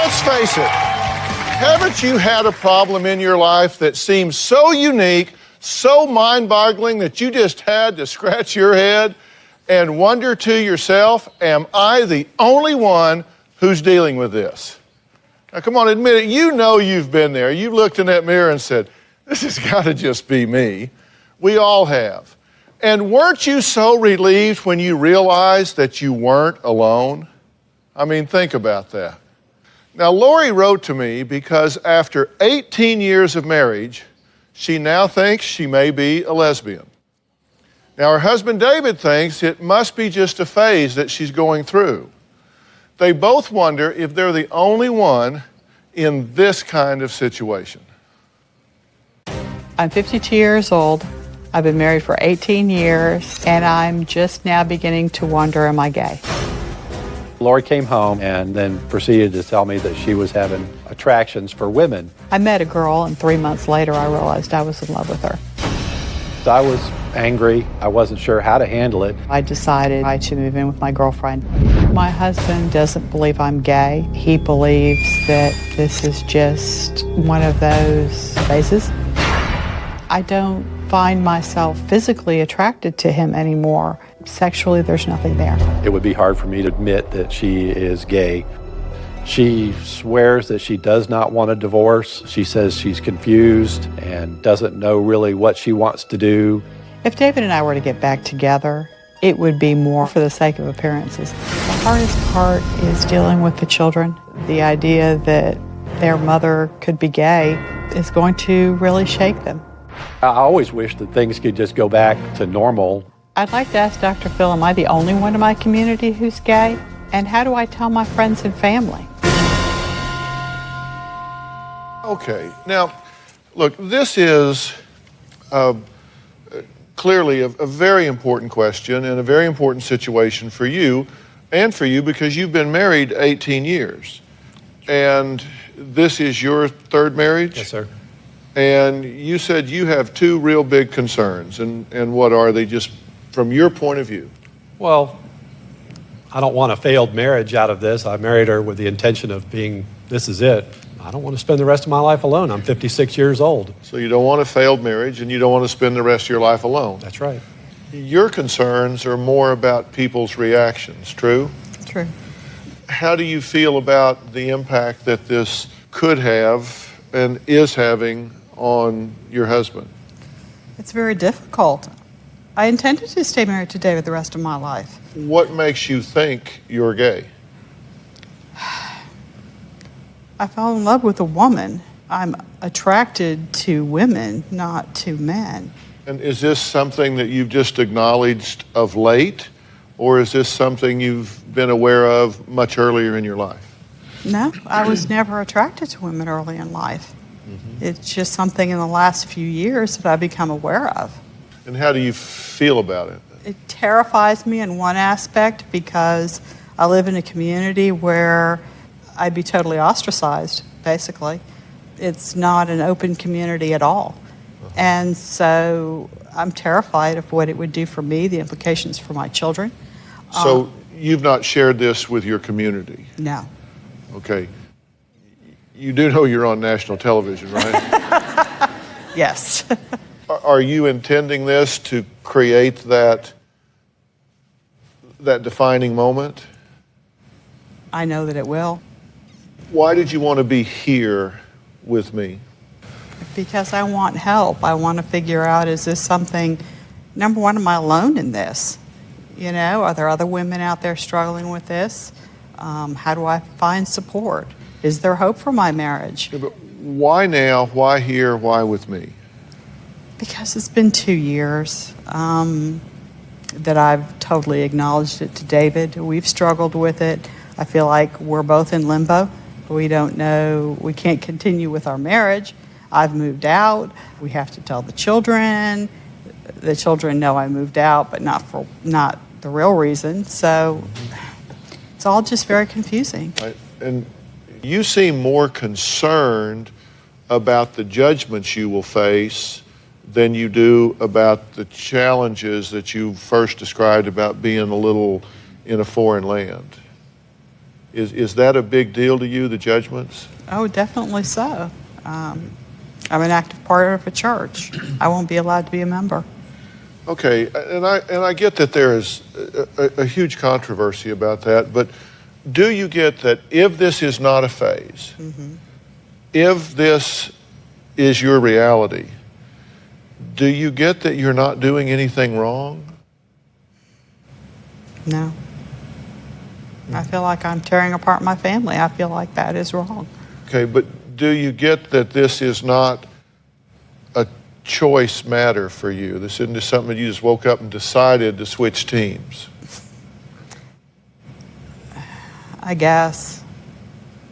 let's face it, haven't you had a problem in your life that seems so unique, so mind-boggling that you just had to scratch your head and wonder to yourself, am I the only one who's dealing with this? Now, come on, admit it. You know you've been there. You've looked in that mirror and said, this has got to just be me. We all have. And weren't you so relieved when you realized that you weren't alone? I mean, think about that. Now, Lori wrote to me because after 18 years of marriage, she now thinks she may be a lesbian. Now, her husband David thinks it must be just a phase that she's going through. They both wonder if they're the only one in this kind of situation. I'm 52 years old. I've been married for 18 years, and I'm just now beginning to wonder, am I gay? Lori came home and then proceeded to tell me that she was having attractions for women. I met a girl, and 3 months later, I realized I was in love with her. I was angry. I wasn't sure how to handle it. I decided I should move in with my girlfriend. My husband doesn't believe I'm gay. He believes that this is just one of those phases. I don't find myself physically attracted to him anymore. Sexually, there's nothing there. It would be hard for me to admit that she is gay. She swears that she does not want a divorce. She says she's confused and doesn't know really what she wants to do. If David and I were to get back together, it would be more for the sake of appearances. The hardest part is dealing with the children. The idea that their mother could be gay is going to really shake them. I always wish that things could just go back to normal. I'd like to ask Dr. Phil, am I the only one in my community who's gay? And how do I tell my friends and family? Okay, now, look, this is clearly a very important question and a very important situation for you and for you because you've been married 18 years. And this is your third marriage? Yes, sir. And you said you have two real big concerns. And what are they, just from your point of view? Well, I don't want a failed marriage out of this. I married her with the intention of being, this is it. I don't want to spend the rest of my life alone. I'm 56 years old. So you don't want a failed marriage and you don't want to spend the rest of your life alone. That's right. Your concerns are more about people's reactions, true? True. How do you feel about the impact that this could have and is having on your husband? It's very difficult. I intended to stay married to David the rest of my life. What makes you think you're gay? I fell in love with a woman. I'm attracted to women, not to men. And is this something that you've just acknowledged of late, or is this something you've been aware of much earlier in your life? No, I was never attracted to women early in life. Mm-hmm. It's just something in the last few years that I've become aware of. And how do you feel about it? It terrifies me in one aspect because I live in a community where I'd be totally ostracized, basically. It's not an open community at all. Uh-huh. And so I'm terrified of what it would do for me, the implications for my children. So you've not shared this with your community? No. Okay. You do know you're on national television, right? Yes. Are you intending this to create that defining moment? I know that it will. Why did you want to be here with me? Because I want help. I want to figure out, is this something, number one, am I alone in this? You know, are there other women out there struggling with this? How do I find support? Is there hope for my marriage? Yeah, but why now? Why here? Why with me? Because it's been 2 years that I've totally acknowledged it to David. We've struggled with it. I feel like we're both in limbo. We don't know, we can't continue with our marriage. I've moved out. We have to tell the children. The children know I moved out, but not the real reason. So it's all just very confusing. Right. And you seem more concerned about the judgments you will face than you do about the challenges that you first described about being a little in a foreign land. Is that a big deal to you, the judgments? Oh, definitely so. I'm an active part of a church. I won't be allowed to be a member. Okay, and I get that there is a huge controversy about that, but do you get that if this is not a phase, if this is your reality, do you get that you're not doing anything wrong? No. I feel like I'm tearing apart my family. I feel like that is wrong. Okay, but do you get that this is not a choice matter for you? This isn't just something that you just woke up and decided to switch teams? I guess.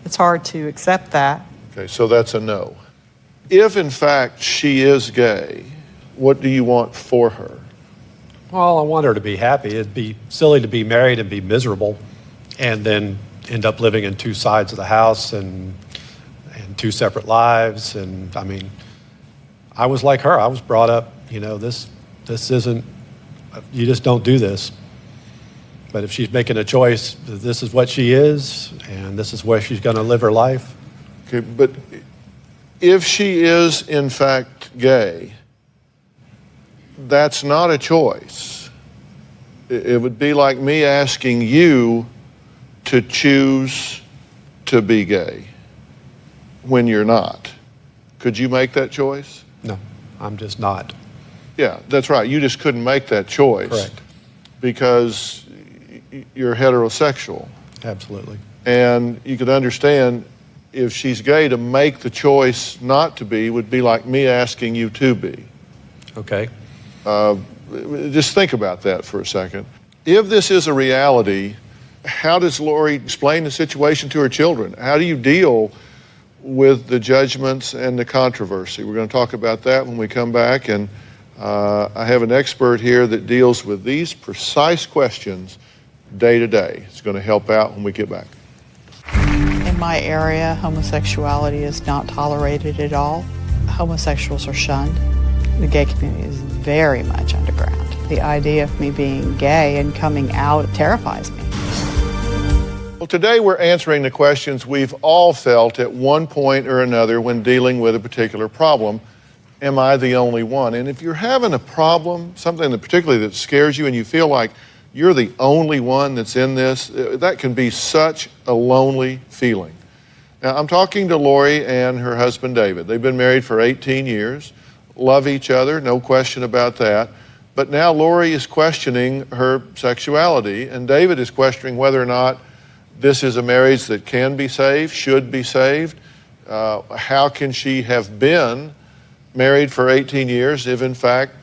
It's hard to accept that. Okay, so that's a no. If in fact she is gay, what do you want for her? Well, I want her to be happy. It'd be silly to be married and be miserable and then end up living in two sides of the house and two separate lives. And I mean, I was like her. I was brought up, this isn't, you just don't do this. But if she's making a choice, this is what she is, and this is where she's going to live her life. Okay, but if she is in fact gay, that's not a choice. It would be like me asking you to choose to be gay when you're not. Could you make that choice? No, I'm just not. Yeah, that's right. You just couldn't make that choice. Correct. Because you're heterosexual. Absolutely. And you could understand if she's gay, to make the choice not to be would be like me asking you to be. Okay. Just think about that for a second. If this is a reality, how does Lori explain the situation to her children? How do you deal with the judgments and the controversy? We're going to talk about that when we come back. And I have an expert here that deals with these precise questions day to day. It's going to help out when we get back. In my area, homosexuality is not tolerated at all. Homosexuals are shunned. The gay community is very much underground. The idea of me being gay and coming out terrifies me. Well, today we're answering the questions we've all felt at one point or another when dealing with a particular problem. Am I the only one? And if you're having a problem, something that particularly that scares you and you feel like you're the only one that's in this, that can be such a lonely feeling. Now, I'm talking to Lori and her husband, David. They've been married for 18 years, love each other, no question about that. But now Lori is questioning her sexuality, and David is questioning whether or not this is a marriage that can be saved, should be saved. How can she have been married for 18 years if, in fact,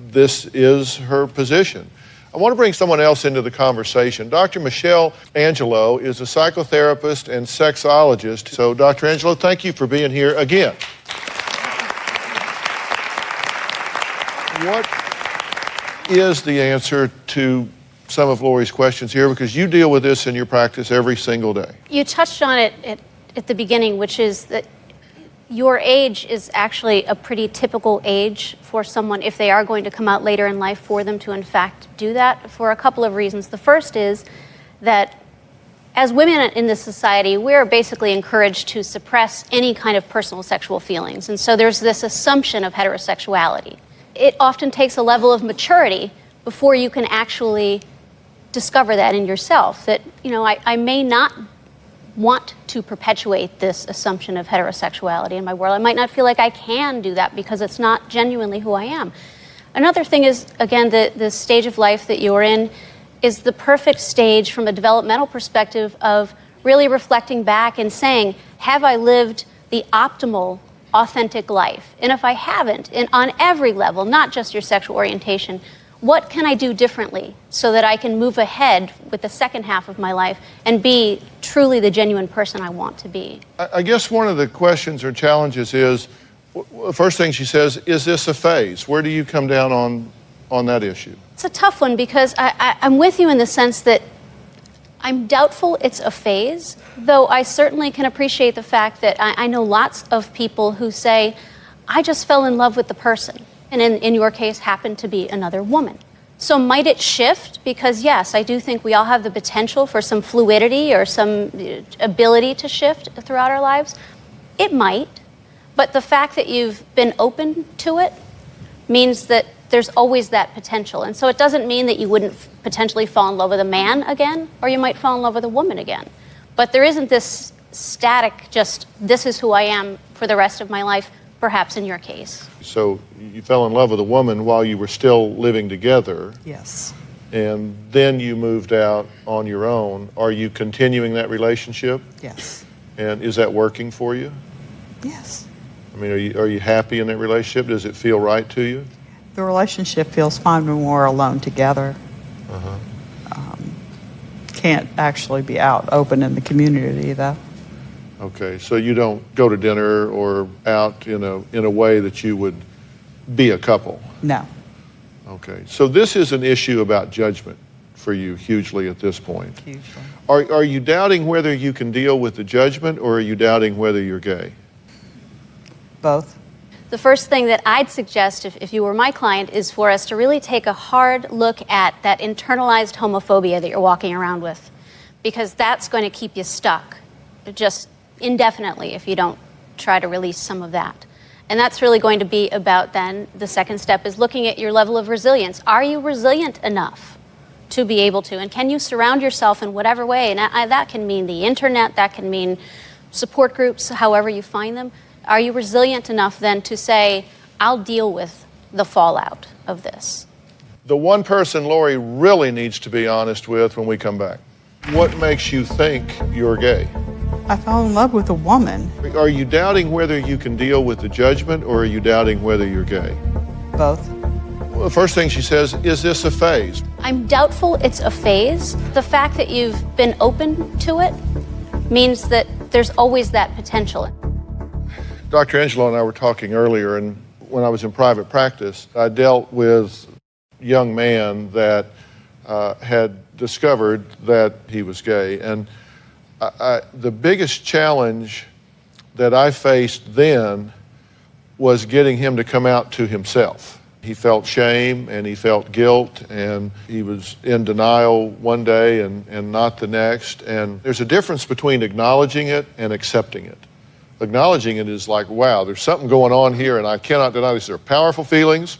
this is her position? I want to bring someone else into the conversation. Dr. Michelle Angelo is a psychotherapist and sexologist. So, Dr. Angelo, thank you for being here again. What is the answer to some of Lori's questions here? Because you deal with this in your practice every single day. You touched on it at the beginning, which is that your age is actually a pretty typical age for someone, if they are going to come out later in life, for them to in fact do that for a couple of reasons. The first is that as women in this society, we're basically encouraged to suppress any kind of personal sexual feelings. And so there's this assumption of heterosexuality. It often takes a level of maturity before you can actually discover that in yourself, that, I may not want to perpetuate this assumption of heterosexuality in my world. I might not feel like I can do that because it's not genuinely who I am. Another thing is, again, the stage of life that you're in is the perfect stage from a developmental perspective of really reflecting back and saying, have I lived the optimal, authentic life? And if I haven't, and on every level, not just your sexual orientation, what can I do differently so that I can move ahead with the second half of my life and be truly the genuine person I want to be? I guess one of the questions or challenges is, the first thing she says, is this a phase? Where do you come down on that issue? It's a tough one because I'm with you in the sense that I'm doubtful it's a phase, though I certainly can appreciate the fact that I know lots of people who say, I just fell in love with the person. And in your case, happened to be another woman. So might it shift? Because yes, I do think we all have the potential for some fluidity or some ability to shift throughout our lives. It might, but the fact that you've been open to it means that there's always that potential. And so it doesn't mean that you wouldn't potentially fall in love with a man again, or you might fall in love with a woman again. But there isn't this static, just this is who I am for the rest of my life, perhaps in your case. So you fell in love with a woman while you were still living together, Yes. and then you moved out on your own. Are you continuing that relationship? Yes. And is that working for you? Yes. I mean, are you happy in that relationship? Does it feel right to you? The relationship feels fine when we're alone together. Can't actually be out open in the community, though. Okay, so you don't go to dinner or out in a way that you would be a couple? No. Okay, so this is an issue about judgment for you hugely at this point. Hugely. Are you doubting whether you can deal with the judgment, or are you doubting whether you're gay? Both. The first thing that I'd suggest, if you were my client, is for us to really take a hard look at that internalized homophobia that you're walking around with, because that's going to keep you stuck just indefinitely if you don't try to release some of that. And that's really going to be about then, the second step is looking at your level of resilience. Are you resilient enough to be able to? And can you surround yourself in whatever way? And that can mean the internet, that can mean support groups, however you find them. Are you resilient enough then to say, I'll deal with the fallout of this? The one person Lori really needs to be honest with when we come back. What makes you think you're gay? I fell in love with a woman. Are you doubting whether you can deal with the judgment, or are you doubting whether you're gay? Both. Well, the first thing she says, is this a phase? I'm doubtful it's a phase. The fact that you've been open to it means that there's always that potential. Dr. Angelo and I were talking earlier, and when I was in private practice, I dealt with a young man that had discovered that he was gay. And the biggest challenge that I faced then was getting him to come out to himself. He felt shame and he felt guilt, and he was in denial one day and not the next. And there's a difference between acknowledging it and accepting it. Acknowledging it is like, wow, there's something going on here and I cannot deny this. They're powerful feelings,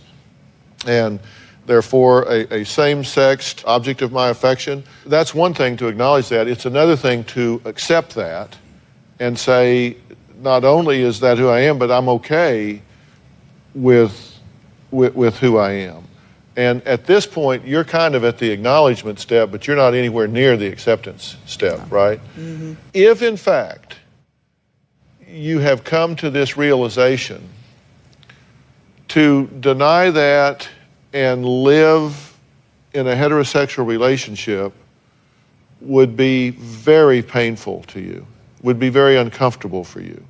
and therefore a same-sexed object of my affection. That's one thing to acknowledge that. It's another thing to accept that and say, not only is that who I am, but I'm okay with who I am. And at this point, you're kind of at the acknowledgement step, but you're not anywhere near the acceptance step, right? Mm-hmm. If, in fact, you have come to this realization, to deny that and live in a heterosexual relationship would be very painful to you, would be very uncomfortable for you.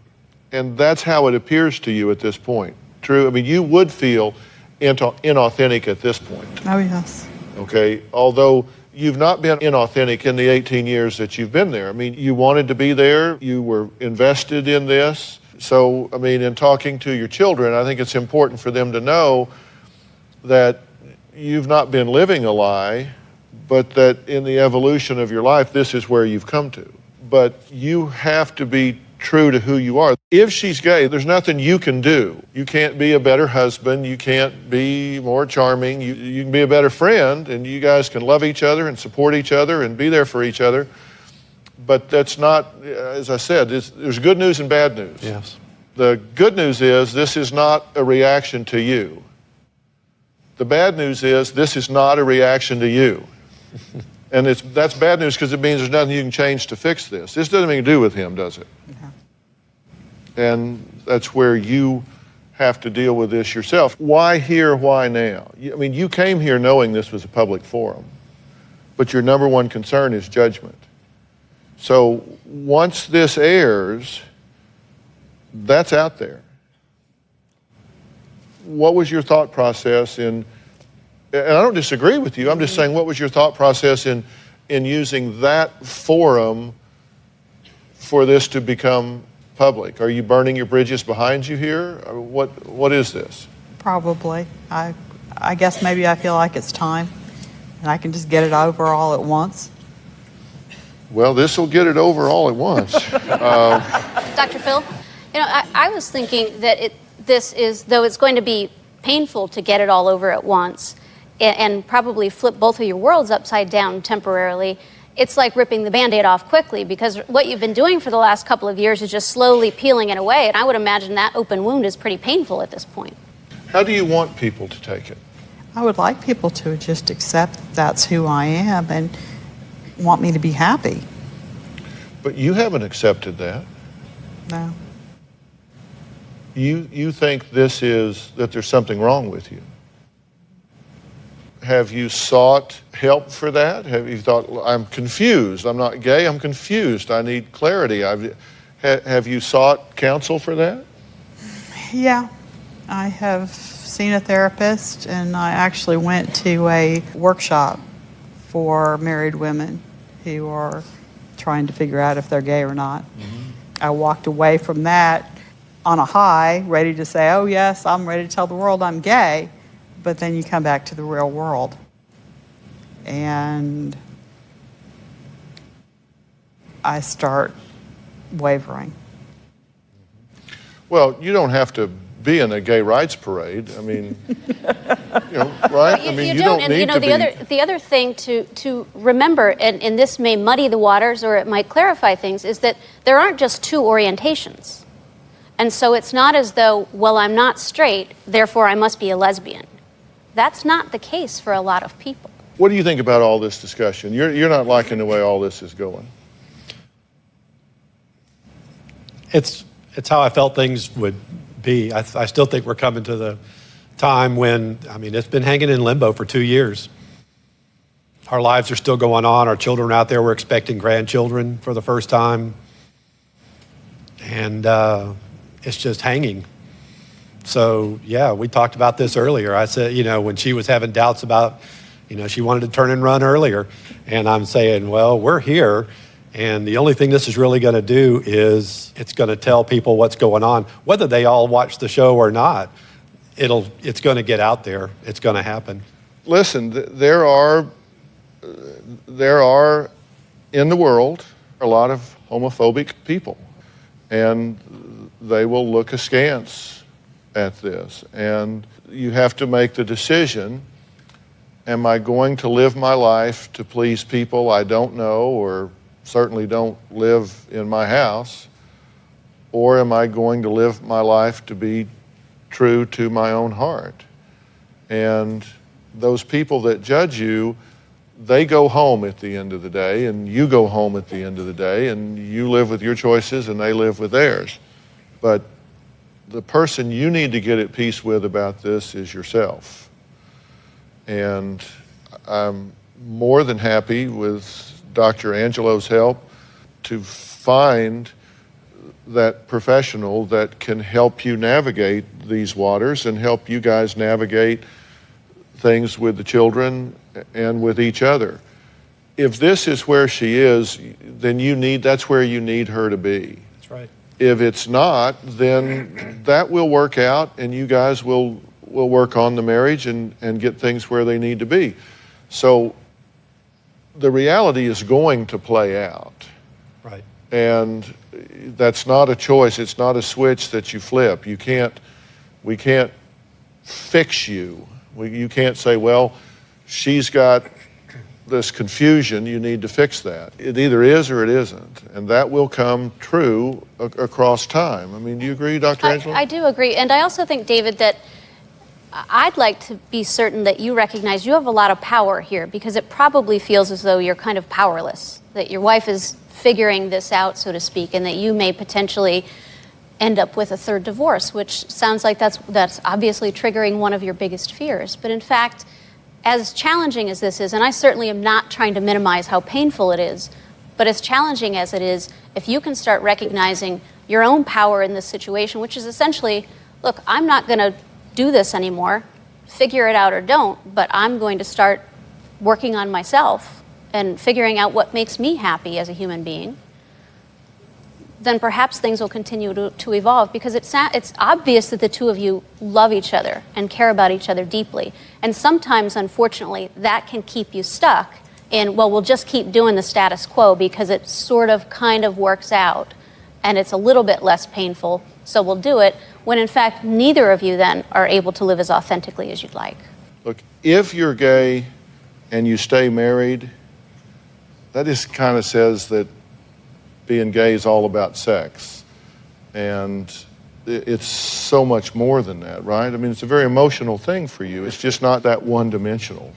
And that's how it appears to you at this point. True? I mean, you would feel inauthentic at this point. Oh, yes. Okay? Although you've not been inauthentic in the 18 years that you've been there. I mean, you wanted to be there, you were invested in this. So, I mean, in talking to your children, I think it's important for them to know that you've not been living a lie, but that in the evolution of your life, this is where you've come to. But you have to be true to who you are. If she's gay, there's nothing you can do. You can't be a better husband. You can't be more charming. You can be a better friend, and you guys can love each other and support each other and be there for each other. But that's not, as I said, there's good news and bad news. Yes. The good news is this is not a reaction to you. The bad news is this is not a reaction to you. And that's bad news because it means there's nothing you can change to fix this. This doesn't have anything to do with him, does it? No. And that's where you have to deal with this yourself. Why here, why now? I mean, you came here knowing this was a public forum, but your number one concern is judgment. So once this airs, that's out there. What was your thought process in, and I don't disagree with you, I'm just saying, what was your thought process in using that forum for this to become public? Are you burning your bridges behind you here? What is this? Probably. I I guess maybe I feel like it's time, and I can just get it over all at once. Well, this will get it over all at once. Dr. Phil, I was thinking that this is, though it's going to be painful to get it all over at once and probably flip both of your worlds upside down temporarily, it's like ripping the Band-Aid off quickly, because what you've been doing for the last couple of years is just slowly peeling it away, and I would imagine that open wound is pretty painful at this point. How do you want people to take it? I would like people to just accept that that's who I am and want me to be happy. But you haven't accepted that. No. You think that there's something wrong with you. Have you sought help for that? Have you thought, I'm confused, I'm not gay, I'm confused, I need clarity? Have you sought counsel for that? Yeah, I have seen a therapist, and I actually went to a workshop for married women who are trying to figure out if they're gay or not. Mm-hmm. I walked away from that on a high, ready to say, oh yes, I'm ready to tell the world I'm gay, but then you come back to the real world. And I start wavering. Well, you don't have to be in a gay rights parade. I mean, right? I mean, you don't need to be. The other thing to remember, and this may muddy the waters or it might clarify things, is that there aren't just two orientations. And so it's not as though, well, I'm not straight, therefore I must be a lesbian. That's not the case for a lot of people. What do you think about all this discussion? You're not liking the way all this is going. It's how I felt things would be. I still think we're coming to the time when, I mean, it's been hanging in limbo for 2 years. Our lives are still going on. Our children are out there. We're expecting grandchildren for the first time. And it's just hanging. So, yeah, we talked about this earlier. I said, when she was having doubts about, she wanted to turn and run earlier. And I'm saying, well, we're here. And the only thing this is really going to do is it's going to tell people what's going on. Whether they all watch the show or not, it's going to get out there. It's going to happen. Listen, there are in the world a lot of homophobic people, and they will look askance at this. And you have to make the decision, am I going to live my life to please people I don't know or certainly don't live in my house, or am I going to live my life to be true to my own heart? And those people that judge you, they go home at the end of the day, and you go home at the end of the day, and you live with your choices and they live with theirs. But the person you need to get at peace with about this is yourself. And I'm more than happy with Dr. Angelo's help to find that professional that can help you navigate these waters and help you guys navigate things with the children and with each other. If this is where she is, then that's where you need her to be. That's right. If it's not, then that will work out, and you guys will work on the marriage and get things where they need to be. So the reality is going to play out. Right. And that's not a choice. It's not a switch that you flip. We can't fix you. You can't say, well, she's got this confusion, you need to fix that. It either is or it isn't. And that will come true across time. I mean, do you agree, Dr. Angelo? I do agree. And I also think, David, that I'd like to be certain that you recognize you have a lot of power here, because it probably feels as though you're kind of powerless, that your wife is figuring this out, so to speak, and that you may potentially end up with a third divorce, which sounds like that's obviously triggering one of your biggest fears. But in fact, as challenging as this is, and I certainly am not trying to minimize how painful it is, but as challenging as it is, if you can start recognizing your own power in this situation, which is essentially, look, I'm not going to do this anymore, figure it out or don't, but I'm going to start working on myself and figuring out what makes me happy as a human being, then perhaps things will continue to evolve, because it's obvious that the two of you love each other and care about each other deeply. And sometimes, unfortunately, that can keep you stuck in, well, we'll just keep doing the status quo because it sort of kind of works out and it's a little bit less painful, so we'll do it, when in fact neither of you then are able to live as authentically as you'd like. Look, if you're gay and you stay married, that just kind of says that being gay is all about sex. And it's so much more than that, right? I mean, it's a very emotional thing for you. It's just not that one-dimensional.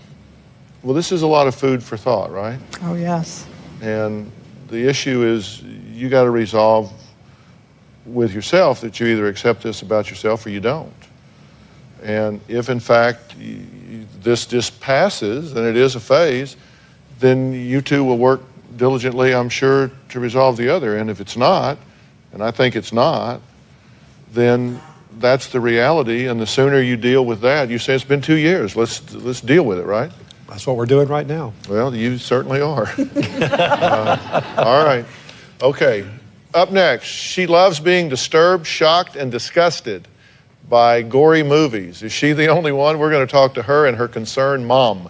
Well, this is a lot of food for thought, right? Oh, yes. And the issue is you got to resolve with yourself that you either accept this about yourself or you don't. And if, in fact, this just passes and it is a phase, then you two will work diligently, I'm sure, to resolve the other. And if it's not, and I think it's not, then that's the reality. And the sooner you deal with that, you say it's been 2 years, let's deal with it, right? That's what we're doing right now. Well, you certainly are. All right. Okay. Up next, she loves being disturbed, shocked, and disgusted by gory movies. Is she the only one? We're going to talk to her and her concerned mom.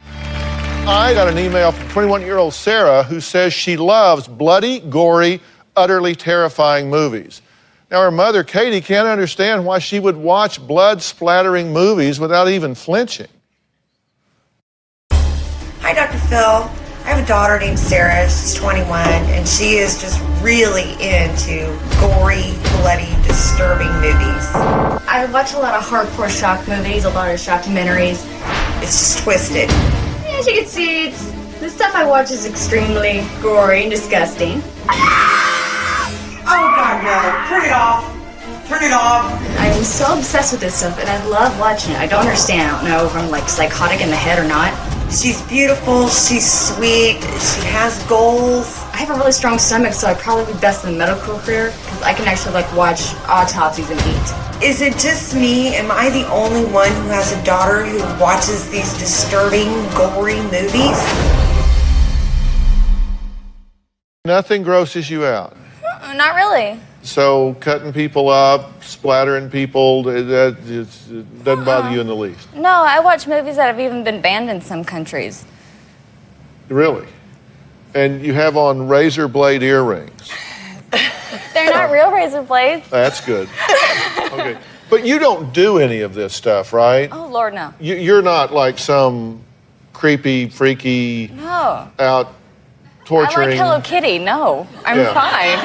I got an email from 21-year-old Sarah who says she loves bloody, gory, utterly terrifying movies. Now, her mother, Katie, can't understand why she would watch blood-splattering movies without even flinching. Hi, Dr. Phil. I have a daughter named Sarah. She's 21, and she is just really into gory, bloody, disturbing movies. I watch a lot of hardcore shock movies, a lot of documentaries. It's just twisted. As you can see, the stuff I watch is extremely gory and disgusting. Oh, God, no. Turn it off. Turn it off. I'm so obsessed with this stuff, and I love watching it. I don't understand. I don't know if I'm like psychotic in the head or not. She's beautiful. She's sweet. She has goals. I have a really strong stomach, so I'd probably be best in the medical career because I can actually like watch autopsies and eat. Is it just me? Am I the only one who has a daughter who watches these disturbing, gory movies? Nothing grosses you out. Not really. So cutting people up, splattering people, it doesn't bother you in the least? No, I watch movies that have even been banned in some countries. Really? And you have on razor blade earrings. They're not real razor blades. That's good. Okay. But you don't do any of this stuff, right? Oh, Lord, no. You're not like some creepy, freaky, No. out torturing. I like Hello Kitty. No, I'm fine.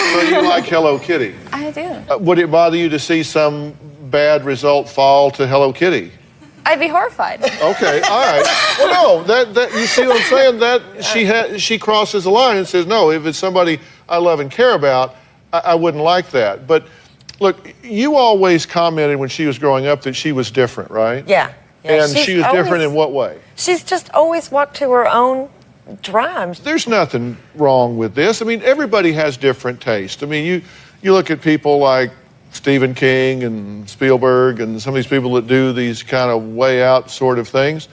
So you like Hello Kitty? I do. Would it bother you to see some bad result fall to Hello Kitty? I'd be horrified. Okay, all right. Well, no, that you see what I'm saying? That she crosses the line and says, no, if it's somebody I love and care about, I wouldn't like that. But look, you always commented when she was growing up that she was different, right? Yeah. And she was different in what way? She's just always walked to her own drive. There's nothing wrong with this. I mean, everybody has different taste. I mean, you look at people like Stephen King and Spielberg and some of these people that do these kind of way out sort of things.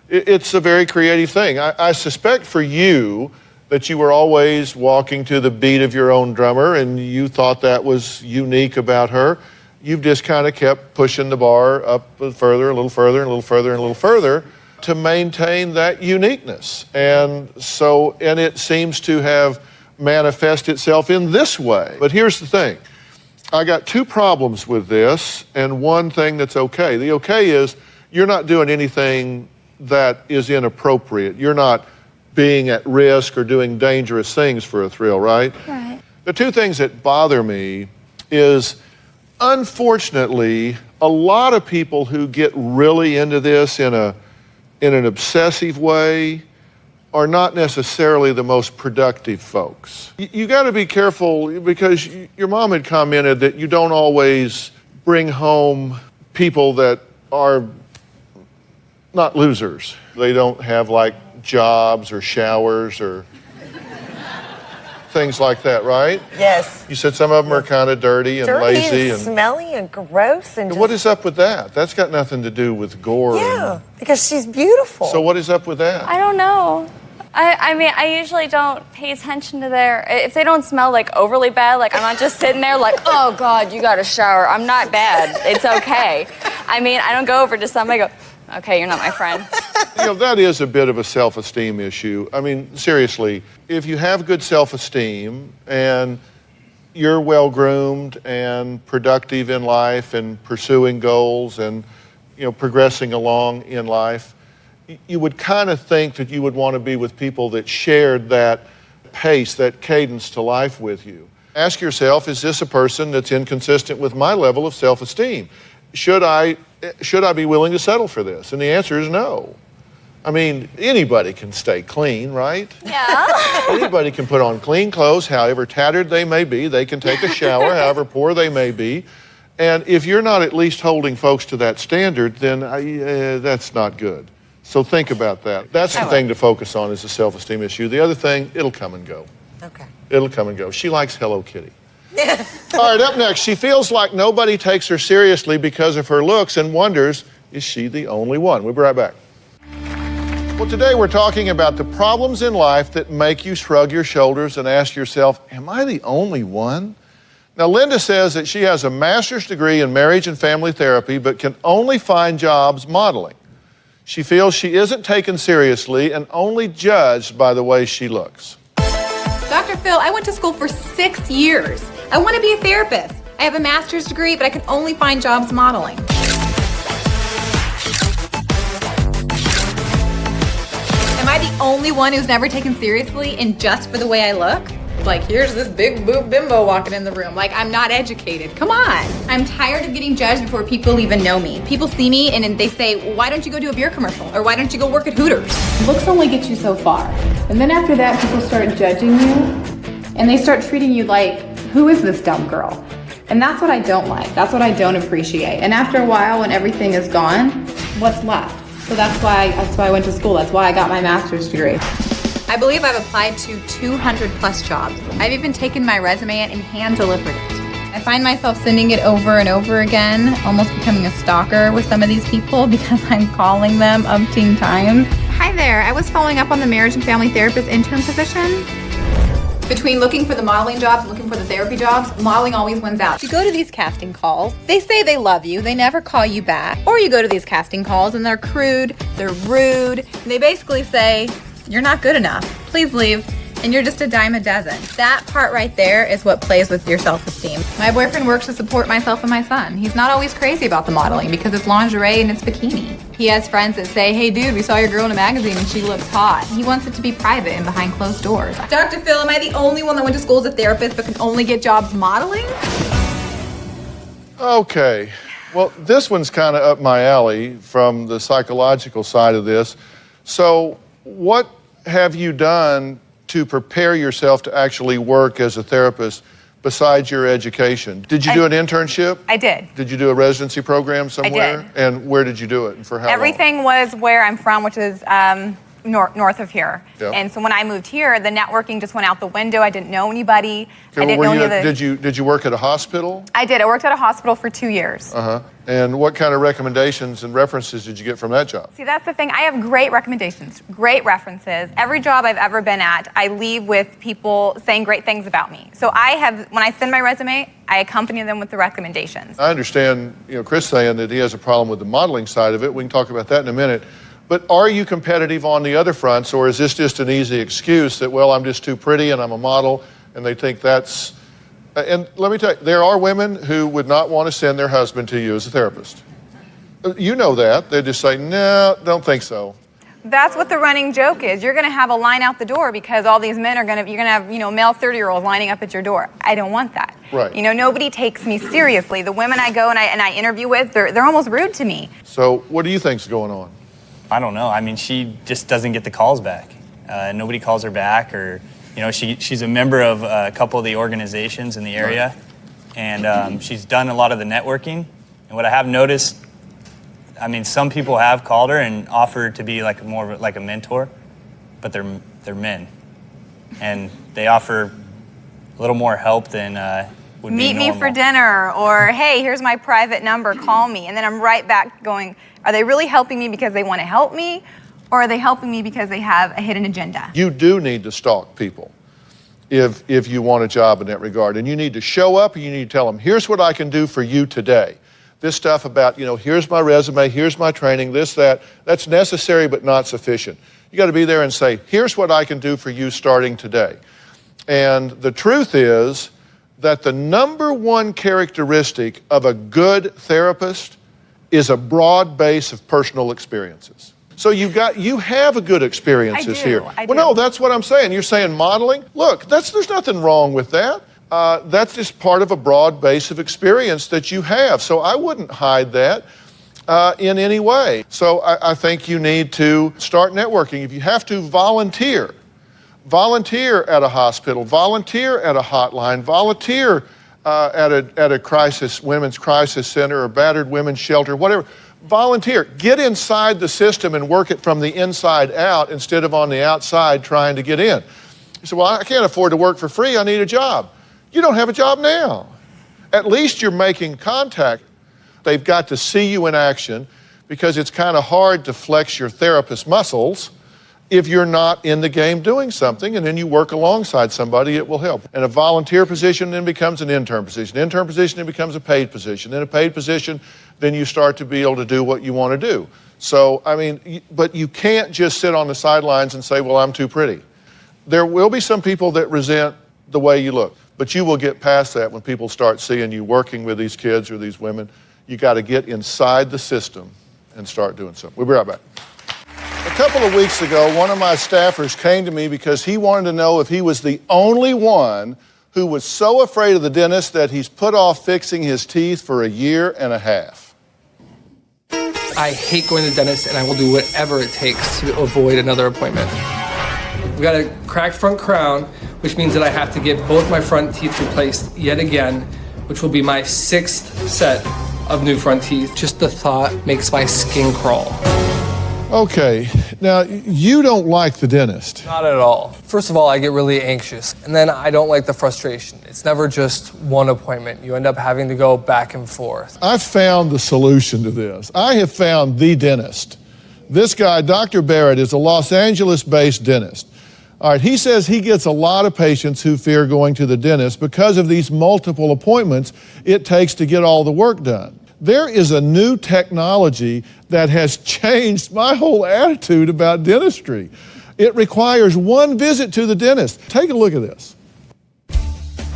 It's a very creative thing. I suspect for you that you were always walking to the beat of your own drummer and you thought that was unique about her. You've just kind of kept pushing the bar up further, a little further, and a little further, and a little further to maintain that uniqueness. And it seems to have manifest itself in this way. But here's the thing. I got two problems with this and one thing that's okay. The okay is you're not doing anything that is inappropriate. You're not being at risk or doing dangerous things for a thrill, right? Right. The two things that bother me is, unfortunately, a lot of people who get really into this in an obsessive way are not necessarily the most productive folks. You got to be careful because your mom had commented that you don't always bring home people that are not losers. They don't have like jobs or showers or things like that, right? Yes. You said some of them are kind of dirty and lazy and smelly and gross and what is up with that? That's got nothing to do with gore. Yeah, because she's beautiful. So what is up with that? I don't know. I mean, I usually don't pay attention to if they don't smell like overly bad, like I'm not just sitting there like, oh God, you got to shower. I'm not bad. It's okay. I mean, I don't go over to somebody and go, okay, you're not my friend. You know, that is a bit of a self-esteem issue. I mean, seriously, if you have good self-esteem and you're well-groomed and productive in life and pursuing goals and, you know, progressing along in life, you would kind of think that you would want to be with people that shared that pace, that cadence to life with you. Ask yourself, is this a person that's inconsistent with my level of self-esteem? Should I be willing to settle for this? And the answer is no. I mean, anybody can stay clean, right? Yeah. Anybody can put on clean clothes, however tattered they may be. They can take a shower, however poor they may be. And if you're not at least holding folks to that standard, then that's not good. So think about that. That's the thing to focus on, is the self-esteem issue. The other thing, it'll come and go. Okay. It'll come and go. She likes Hello Kitty. All right, up next, she feels like nobody takes her seriously because of her looks and wonders, is she the only one? We'll be right back. Well, today we're talking about the problems in life that make you shrug your shoulders and ask yourself, am I the only one? Now, Lynda says that she has a master's degree in marriage and family therapy, but can only find jobs modeling. She feels she isn't taken seriously and only judged by the way she looks. Dr. Phil, I went to school for 6 years. I want to be a therapist. I have a master's degree, but I can only find jobs modeling. Am I the only one who's never taken seriously and just for the way I look? Like, here's this big boob bimbo walking in the room. Like, I'm not educated. Come on. I'm tired of getting judged before people even know me. People see me and they say, why don't you go do a beer commercial? Or why don't you go work at Hooters? Looks only get you so far. And then after that, people start judging you and they start treating you like, who is this dumb girl? And that's what I don't like. That's what I don't appreciate. And after a while, when everything is gone, what's left? So that's why I went to school. That's why I got my master's degree. I believe I've applied to 200 plus jobs. I've even taken my resume and hand delivered it. I find myself sending it over and over again, almost becoming a stalker with some of these people because I'm calling them umpteen times. Hi there, I was following up on the marriage and family therapist intern position. Between looking for the modeling jobs and looking for the therapy jobs, modeling always wins out. You go to these casting calls, they say they love you, they never call you back. Or you go to these casting calls and they're crude, they're rude, and they basically say, you're not good enough, please leave, and you're just a dime a dozen. That part right there is what plays with your self-esteem. My boyfriend works to support myself and my son. He's not always crazy about the modeling because it's lingerie and it's bikini. He has friends that say, hey dude, we saw your girl in a magazine and she looks hot. He wants it to be private and behind closed doors. Dr. Phil, am I the only one that went to school as a therapist but can only get jobs modeling? Okay, well, this one's kind of up my alley from the psychological side of this. So what have you done to prepare yourself to actually work as a therapist besides your education? Did you do an internship? I did. Did you do a residency program somewhere? I did. And where did you do it and for how long? Everything was where I'm from, which is north of here. Yep. And so when I moved here, the networking just went out the window. I didn't know anybody. Okay, I didn't know any of the... Did you work at a hospital? I did. I worked at a hospital for 2 years. Uh-huh. And what kind of recommendations and references did you get from that job? See, that's the thing. I have great recommendations, great references. Every job I've ever been at, I leave with people saying great things about me. So when I send my resume, I accompany them with the recommendations. I understand, Chris saying that he has a problem with the modeling side of it. We can talk about that in a minute. But are you competitive on the other fronts, or is this just an easy excuse that, well, I'm just too pretty and I'm a model, and they think that's... And let me tell you, there are women who would not want to send their husband to you as a therapist. You know that. They just say, no, don't think so. That's what the running joke is. You're going to have a line out the door because all these men you're going to have, male 30-year-olds lining up at your door. I don't want that. Right. Nobody takes me seriously. The women I go and I interview with, they're almost rude to me. So what do you think's going on? I don't know. I mean, she just doesn't get the calls back. Nobody calls her back, or, she's a member of a couple of the organizations in the area, and she's done a lot of the networking. And what I have noticed, I mean, some people have called her and offered to be more like a mentor, but they're men, and they offer a little more help than would be Meet normal. me for dinner, or hey, here's my private number, call me. And then I'm right back going, are they really helping me because they want to help me? or are they helping me because they have a hidden agenda? You do need to stalk people if you want a job in that regard. And you need to show up and you need to tell them, here's what I can do for you today. This stuff about, here's my resume, here's my training, this, that, that's necessary but not sufficient. You got to be there and say, here's what I can do for you starting today. And the truth is that the number one characteristic of a good therapist is a broad base of personal experiences. So you have a good experiences here. I do. Well, no, that's what I'm saying. You're saying modeling? Look, there's nothing wrong with that. That's just part of a broad base of experience that you have. So I wouldn't hide that in any way. So I think you need to start networking. If you have to, volunteer. Volunteer at a hospital, volunteer at a hotline, volunteer at a women's crisis center or battered women's shelter, whatever. Volunteer. Get inside the system and work it from the inside out instead of on the outside trying to get in. You say, well, I can't afford to work for free. I need a job. You don't have a job now. At least you're making contact. They've got to see you in action because it's kind of hard to flex your therapist muscles if you're not in the game doing something, and then you work alongside somebody, it will help. And a volunteer position then becomes an intern position. Intern position then becomes a paid position. In a paid position, then you start to be able to do what you want to do. So, but you can't just sit on the sidelines and say, well, I'm too pretty. There will be some people that resent the way you look, but you will get past that when people start seeing you working with these kids or these women. You got to get inside the system and start doing something. We'll be right back. A couple of weeks ago, one of my staffers came to me because he wanted to know if he was the only one who was so afraid of the dentist that he's put off fixing his teeth for 1.5 years. I hate going to the dentist, and I will do whatever it takes to avoid another appointment. I've got a cracked front crown, which means that I have to get both my front teeth replaced yet again, which will be my 6th set of new front teeth. Just the thought makes my skin crawl. Okay, now you don't like the dentist. Not at all. First of all, I get really anxious, and then I don't like the frustration. It's never just one appointment. You end up having to go back and forth. I've found the solution to this. I have found the dentist. This guy, Dr. Barrett, is a Los Angeles-based dentist. All right, he says he gets a lot of patients who fear going to the dentist because of these multiple appointments it takes to get all the work done. There is a new technology that has changed my whole attitude about dentistry. It requires one visit to the dentist. Take a look at this.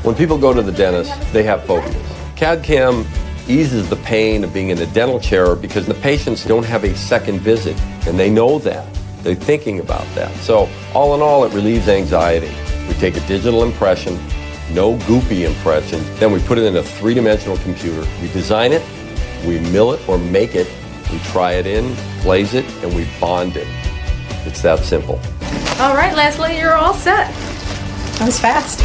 When people go to the dentist, they have phobias. CAD/CAM eases the pain of being in a dental chair because the patients don't have a second visit, and they know that. They're thinking about that. So all in all, it relieves anxiety. We take a digital impression, no goopy impression, then we put it in a 3-dimensional computer. We design it, we mill it or make it, we try it in, glaze it, and we bond it. It's that simple. All right, Leslie, you're all set. That was fast.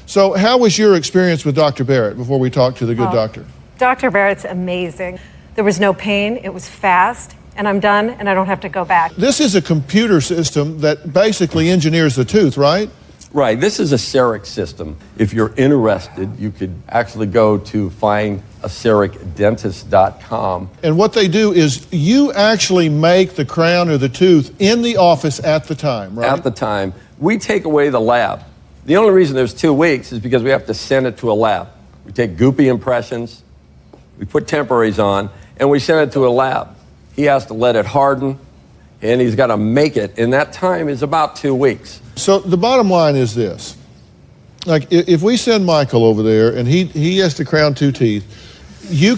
So how was your experience with Dr. Barrett before we talk to the good doctor? Dr. Barrett's amazing. There was no pain, it was fast, and I'm done, and I don't have to go back. This is a computer system that basically engineers the tooth, right? Right, this is a CEREC system. If you're interested, you could actually go to findacerecdentist.com. And what they do is you actually make the crown or the tooth in the office at the time, right? At the time. We take away the lab. The only reason there's 2 weeks is because we have to send it to a lab. We take goopy impressions, we put temporaries on, and we send it to a lab. He has to let it harden, and he's got to make it, and that time is about 2 weeks. So the bottom line is this. Like, if we send Michael over there and he has to crown 2 teeth, you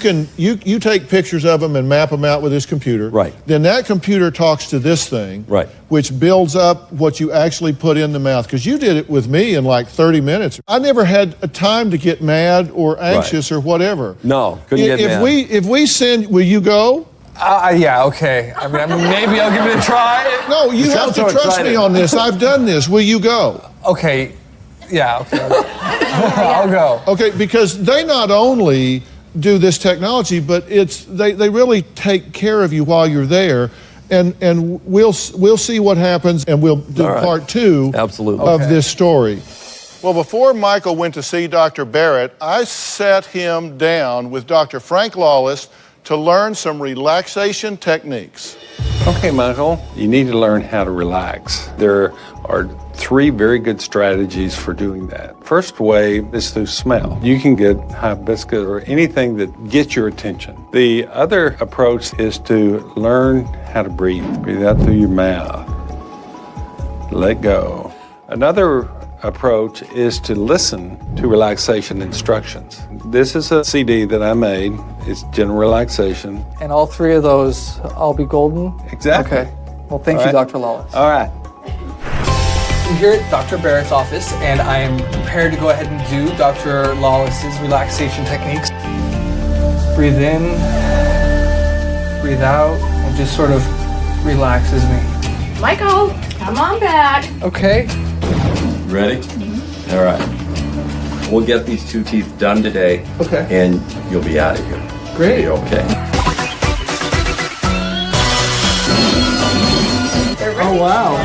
take pictures of them and map them out with this computer. Right. Then that computer talks to this thing. Right. Which builds up what you actually put in the mouth. Because you did it with me in like 30 minutes. I never had a time to get mad or anxious or whatever. No, couldn't get mad. If we send, will you go? Yeah, okay. I mean, maybe I'll give it a try. No, you have to trust me on this. I've done this. Will you go? Okay. Yeah, okay. I'll go. Okay, because they not only do this technology, but they really take care of you while you're there, and we'll see what happens, and we'll do part 2 of this story. Well, before Michael went to see Dr. Barrett, I sat him down with Dr. Frank Lawless to learn some relaxation techniques. Okay, Michael, you need to learn how to relax. There are 3 very good strategies for doing that. First way is through smell. You can get hibiscus or anything that gets your attention. The other approach is to learn how to breathe. Breathe out through your mouth. Let go. Another approach is to listen to relaxation instructions. This is a CD that I made. It's general relaxation. And all 3 of those, I'll be golden? Exactly. Okay. Well, thank you, Dr. Lawless. All right. I'm here at Dr. Barrett's office, and I am prepared to go ahead and do Dr. Lawless's relaxation techniques. Breathe in, breathe out, and just sort of relaxes me. Michael, come on back. Okay. Ready? Mm-hmm. All right. We'll get these 2 teeth done today. Okay. And you'll be out of here. Great. You'll be okay. Oh, wow.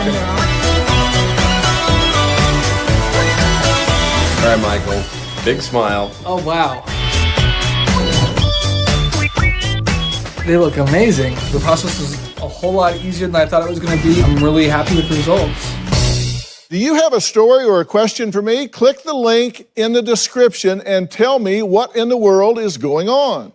All right, Michael. Big smile. Oh, wow. They look amazing. The process is a whole lot easier than I thought it was going to be. I'm really happy with the results. Do you have a story or a question for me? Click the link in the description and tell me what in the world is going on.